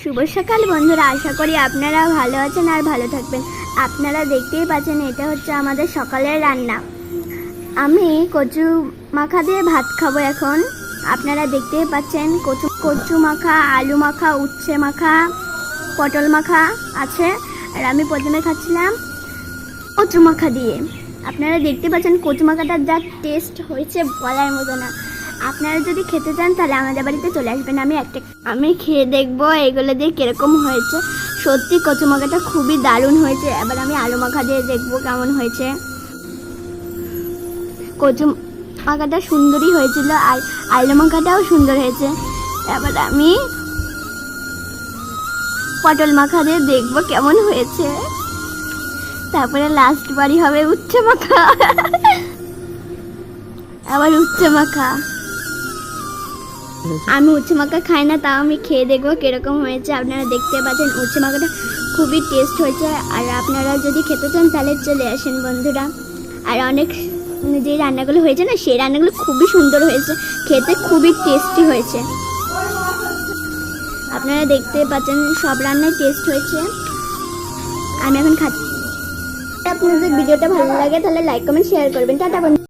শুভ সকাল বন্ধুরা, আশা করি আপনারা ভালো আছেন আর ভালো থাকবেন। আপনারা দেখতেই পাচ্ছেন এটা হচ্ছে আমাদের সকালের রান্না। আমি কচু মাখা দিয়ে ভাত খাবো এখন। আপনারা দেখতেই পাচ্ছেন কচু মাখা, আলু মাখা, উচ্ছে মাখা, পটল মাখা আছে। আর আমি প্রথমে খাচ্ছিলাম কচু মাখা দিয়ে। আপনারা দেখতে পাচ্ছেন কচু মাখাটার যা টেস্ট হয়েছে বলার মতো না। আপনারা যদি খেতে চান তাহলে আমাদের বাড়িতে চলে আসবেন। আমি খেয়ে দেখবো এগুলো দিয়ে কিরকম হয়েছে। সত্যি কচু মাখাটা খুবই দারুণ হয়েছে। এবার আমি আলু মাখা দিয়ে দেখবো কেমন হয়েছে। কচু মাখাটা সুন্দরই হয়েছিল আর আলু মাখাটাও সুন্দর হয়েছে। এবার আমি পটল মাখা দিয়ে দেখবো কেমন হয়েছে। তারপরে লাস্ট বাড়ি হবে উচ্ছে মাখা। আবার উচ্ছে মাখা। আমি উচ্ছে মাখা খাই না, তাও আমি খেয়ে দেখবো কিরকম হয়েছে। আপনারা দেখতে পাচ্ছেন উচ্ছে মাখাটা খুবই টেস্ট হয়েছে। আর আপনারা যদি খেতে চান তাহলে চলে আসেন বন্ধুরা। আর অনেক যে রান্নাগুলো হয়েছে না, সেই রান্নাগুলো খুবই সুন্দর হয়েছে, খেতে খুবই টেস্টি হয়েছে। আপনারা দেখতে পাচ্ছেন সব রান্নায় টেস্ট হয়েছে। আমি এখন খাচ্ছি। আপনাদের ভিডিওটা ভালো লাগে তাহলে লাইক কমেন্ট শেয়ার করবেন। টাটা বন্ধু।